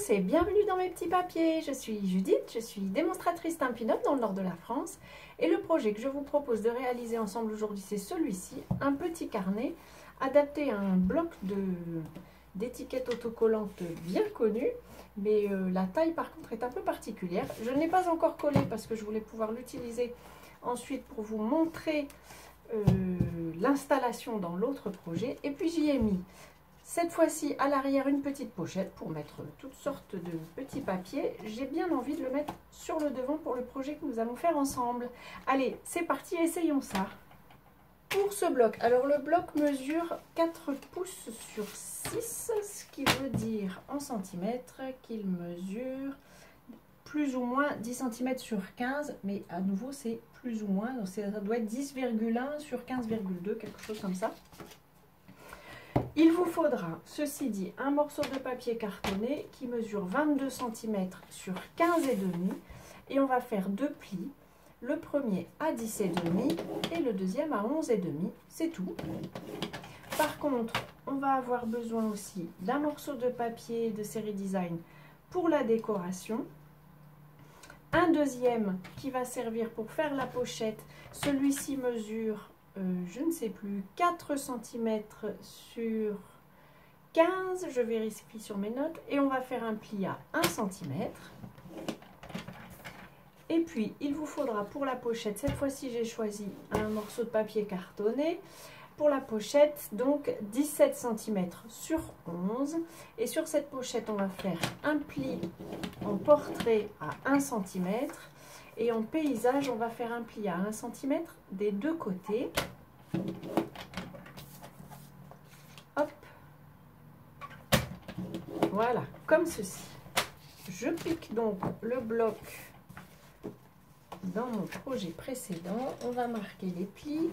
tous et bienvenue dans mes petits papiers. Je suis Judith, je suis démonstratrice Stampin' Up dans le nord de la France. Et le projet que je vous propose de réaliser ensemble aujourd'hui, c'est celui-ci. Un petit carnet adapté à un bloc d'étiquettes autocollantes bien connues. Mais la taille par contre est un peu particulière. Je ne l'ai pas encore collé parce que je voulais pouvoir l'utiliser ensuite pour vous montrer l'installation dans l'autre projet. Et puis j'y ai mis cette fois-ci à l'arrière une petite pochette pour mettre toutes sortes de petits papiers. J'ai bien envie de le mettre sur le devant pour le projet que nous allons faire ensemble. Allez, c'est parti, essayons ça. Pour ce bloc, alors le bloc mesure 4 pouces sur 6, ce qui veut dire en centimètres qu'il mesure plus ou moins 10 cm sur 15, mais à nouveau c'est plus ou moins, donc ça doit être 10,1 sur 15,2, quelque chose comme ça. Il vous faudra, ceci dit, un morceau de papier cartonné qui mesure 22 cm sur 15,5 et on va faire deux plis. Le premier à 10,5 et le deuxième à 11,5, c'est tout. Par contre, on va avoir besoin aussi d'un morceau de papier de série design pour la décoration. Un deuxième qui va servir pour faire la pochette. Celui-ci mesure, je ne sais plus, 4 cm sur 15. Je vérifie sur mes notes. Et on va faire un pli à 1 cm. Et puis, il vous faudra pour la pochette, cette fois-ci j'ai choisi un morceau de papier cartonné. Pour la pochette, donc 17 cm sur 11. Et sur cette pochette, on va faire un pli en portrait à 1 cm. Et en paysage, on va faire un pli à 1 cm des deux côtés. Hop. Voilà, comme ceci. Je pique donc le bloc dans mon projet précédent. On va marquer les plis.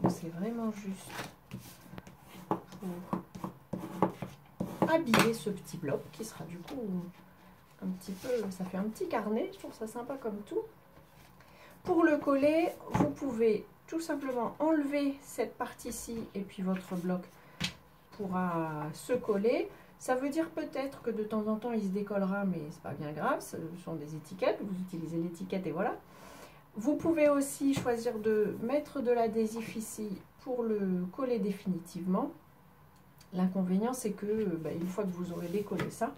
C'est vraiment juste pour habiller ce petit bloc qui sera du coup un petit peu, ça fait un petit carnet, je trouve ça sympa comme tout. Pour le coller, vous pouvez tout simplement enlever cette partie-ci et puis votre bloc pourra se coller. Ça veut dire peut-être que de temps en temps il se décollera, mais c'est pas bien grave, ce sont des étiquettes, vous utilisez l'étiquette et voilà. Vous pouvez aussi choisir de mettre de l'adhésif ici pour le coller définitivement. L'inconvénient, c'est que une fois que vous aurez décollé ça,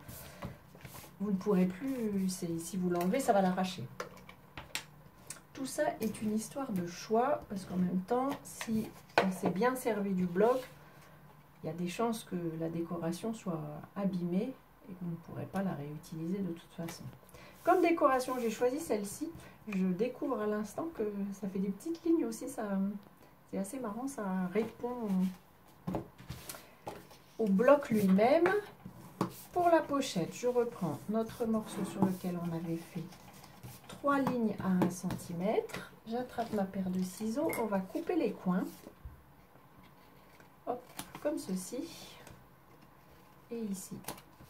vous ne pourrez plus, si vous l'enlevez, ça va l'arracher. Tout ça est une histoire de choix, parce qu'en même temps, si on s'est bien servi du bloc, il y a des chances que la décoration soit abîmée et que vous ne pourrez pas la réutiliser de toute façon. Comme décoration, j'ai choisi celle-ci. Je découvre à l'instant que ça fait des petites lignes aussi. C'est assez marrant, ça répond au bloc lui-même. Pour la pochette, je reprends notre morceau sur lequel on avait fait 3 lignes à 1 cm. J'attrape ma paire de ciseaux. On va couper les coins. Hop, comme ceci. Et ici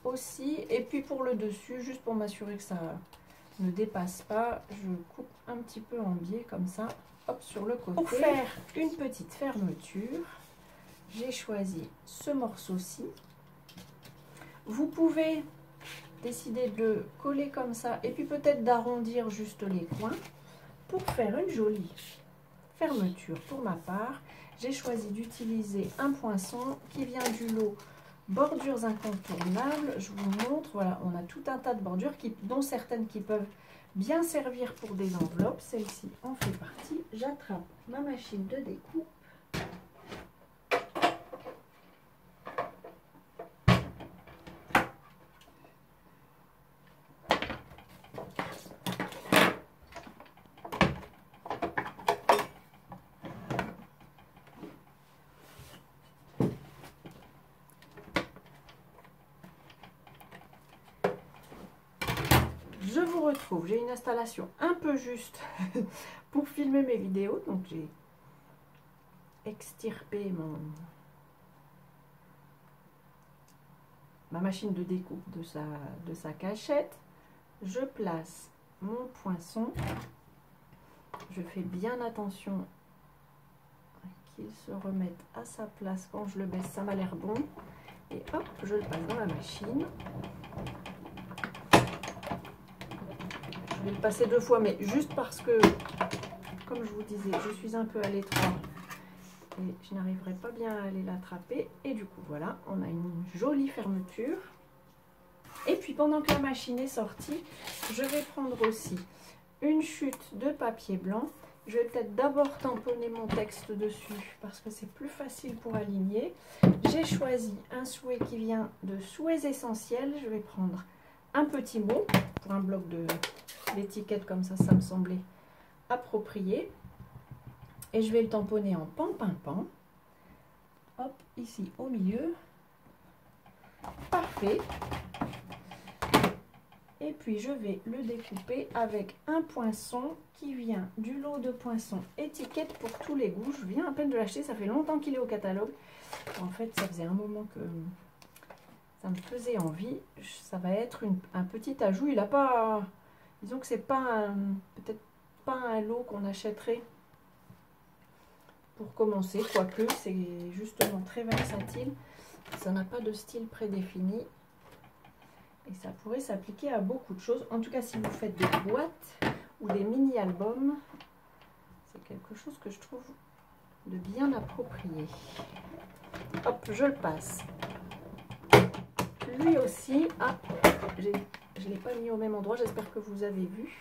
aussi. Et puis pour le dessus, juste pour m'assurer que ça ne dépasse pas, je coupe un petit peu en biais comme ça, hop, sur le côté. Pour faire une petite fermeture, j'ai choisi ce morceau-ci. Vous pouvez décider de le coller comme ça et puis peut-être d'arrondir juste les coins pour faire une jolie fermeture. Pour ma part, j'ai choisi d'utiliser un poinçon qui vient du lot Bordures incontournables. Je vous montre, voilà, on a tout un tas de bordures, dont certaines qui peuvent bien servir pour des enveloppes. Celle-ci en fait partie. J'attrape ma machine de découpe. Je vous retrouve, j'ai une installation un peu juste pour filmer mes vidéos, donc j'ai extirpé ma machine de découpe de sa cachette. Je place mon poinçon, je fais bien attention qu'il se remette à sa place quand je le baisse, ça m'a l'air bon. Et hop, je le passe dans la machine. Je vais le passer 2 fois, mais juste parce que, comme je vous disais, je suis un peu à l'étroit et je n'arriverai pas bien à aller l'attraper. Et du coup, voilà, on a une jolie fermeture. Et puis, pendant que la machine est sortie, je vais prendre aussi une chute de papier blanc. Je vais peut-être d'abord tamponner mon texte dessus parce que c'est plus facile pour aligner. J'ai choisi un souhait qui vient de Souhaits Essentiels. Je vais prendre un petit mot pour un bloc d'étiquette comme ça me semblait approprié. Et je vais le tamponner en pan-pin-pan. Hop, ici au milieu. Parfait. Et puis je vais le découper avec un poinçon qui vient du lot de poinçons étiquette pour tous les goûts. Je viens à peine de l'acheter, ça fait longtemps qu'il est au catalogue. En fait, ça faisait un moment que ça me faisait envie. Ça va être un petit ajout. Il n'a pas, disons que c'est pas peut-être pas un lot qu'on achèterait pour commencer, quoique c'est justement très versatile. Ça n'a pas de style prédéfini. Et ça pourrait s'appliquer à beaucoup de choses. En tout cas, si vous faites des boîtes ou des mini-albums, c'est quelque chose que je trouve de bien approprié. Hop, je le passe. Lui aussi, ah, je ne l'ai pas mis au même endroit, j'espère que vous avez vu.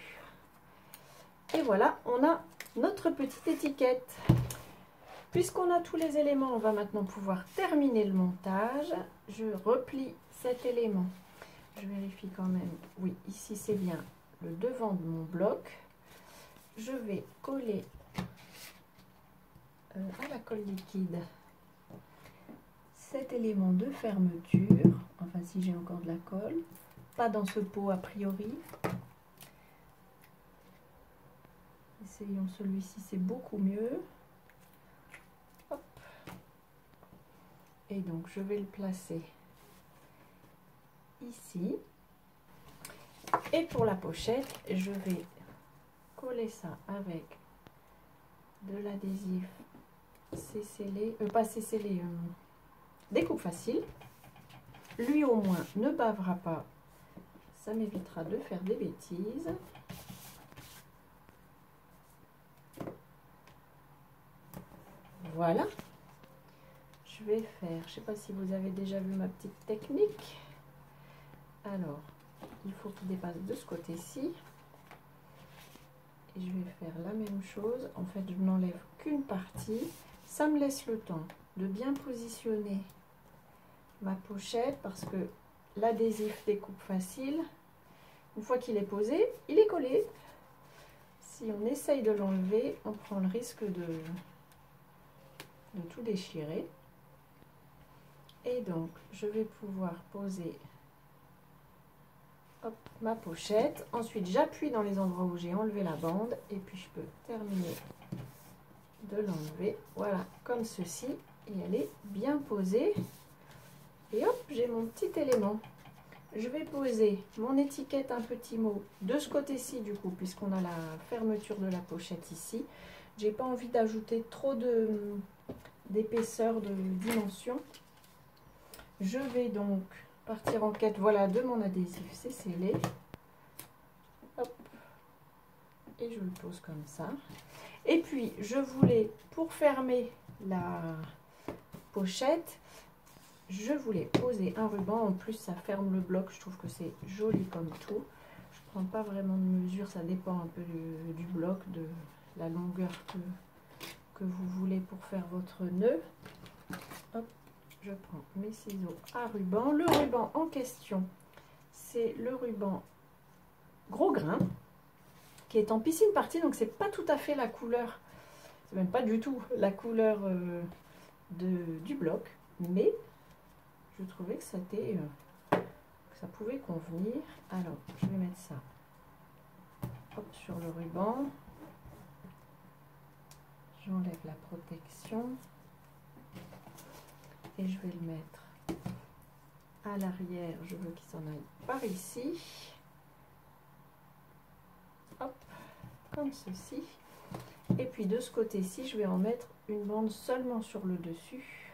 Et voilà, on a notre petite étiquette. Puisqu'on a tous les éléments, on va maintenant pouvoir terminer le montage. Je replie cet élément. Je vérifie quand même. Oui, ici c'est bien le devant de mon bloc. Je vais coller à la colle liquide cet élément de fermeture. Enfin, si j'ai encore de la colle. Pas dans ce pot a priori. Essayons celui-ci, c'est beaucoup mieux. Hop. Et donc, je vais le placer ici. Et pour la pochette, je vais coller ça avec de l'adhésif scellé, pas scellé, découpe facile. Lui au moins ne bavera pas, ça m'évitera de faire des bêtises. Voilà. Je vais faire, je ne sais pas si vous avez déjà vu ma petite technique. Alors, il faut qu'il dépasse de ce côté-ci. Et je vais faire la même chose. En fait, je n'enlève qu'une partie. Ça me laisse le temps de bien positionner ma pochette parce que l'adhésif découpe facile. Une fois qu'il est posé, il est collé. Si on essaye de l'enlever, on prend le risque de tout déchirer. Et donc, je vais pouvoir poser hop, ma pochette. Ensuite, j'appuie dans les endroits où j'ai enlevé la bande. Et puis, je peux terminer de l'enlever. Voilà, comme ceci. Et elle est bien posée. Et hop, j'ai mon petit élément. Je vais poser mon étiquette, un petit mot de ce côté-ci du coup, puisqu'on a la fermeture de la pochette ici. J'ai pas envie d'ajouter trop d'épaisseur, de dimension. Je vais donc partir en quête, voilà, de mon adhésif, c'est scellé. Hop. Et je le pose comme ça. Et puis, je voulais, pour fermer la pochette, je voulais poser un ruban. En plus, ça ferme le bloc. Je trouve que c'est joli comme tout. Je ne prends pas vraiment de mesure. Ça dépend un peu du bloc, de la longueur que vous voulez pour faire votre nœud. Hop, je prends mes ciseaux à ruban. Le ruban en question, c'est le ruban gros grain qui est en piscine partie. Donc, c'est pas tout à fait la couleur. C'est même pas du tout la couleur du bloc. Mais je trouvais que c'était que ça pouvait convenir. Alors, je vais mettre ça hop, sur le ruban. J'enlève la protection. Et je vais le mettre à l'arrière. Je veux qu'il s'en aille par ici. Hop, comme ceci. Et puis de ce côté-ci, je vais en mettre une bande seulement sur le dessus.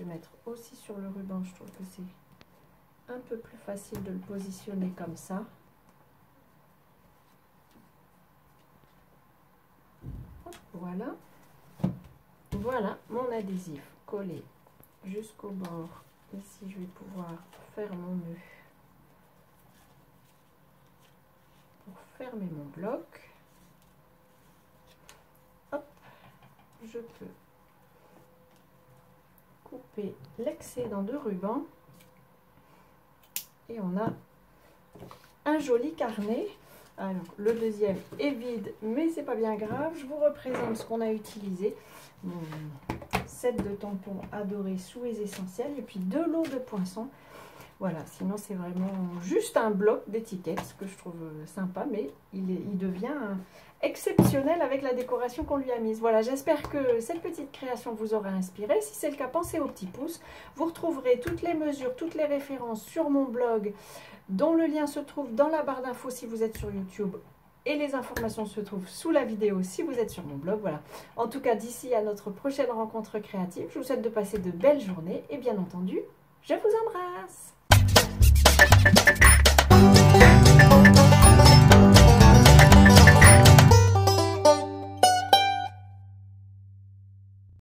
vais mettre aussi sur le ruban. Je trouve que c'est un peu plus facile de le positionner comme ça. Hop, voilà. Voilà mon adhésif collé jusqu'au bord. Ici, je vais pouvoir faire mon nœud pour fermer mon bloc. Hop, je peux couper l'excédent de ruban et on a un joli carnet. Alors, le deuxième est vide, mais c'est pas bien grave. Je vous représente ce qu'on a utilisé. Mon set de tampons adoré sous les essentiels et puis de l'eau de poinçon. Voilà, sinon c'est vraiment juste un bloc d'étiquettes, ce que je trouve sympa, mais il devient exceptionnel avec la décoration qu'on lui a mise. Voilà, j'espère que cette petite création vous aura inspiré. Si c'est le cas, pensez au petit pouce. Vous retrouverez toutes les mesures, toutes les références sur mon blog, dont le lien se trouve dans la barre d'infos si vous êtes sur YouTube. Et les informations se trouvent sous la vidéo si vous êtes sur mon blog. Voilà. En tout cas, d'ici à notre prochaine rencontre créative, je vous souhaite de passer de belles journées. Et bien entendu, je vous embrasse!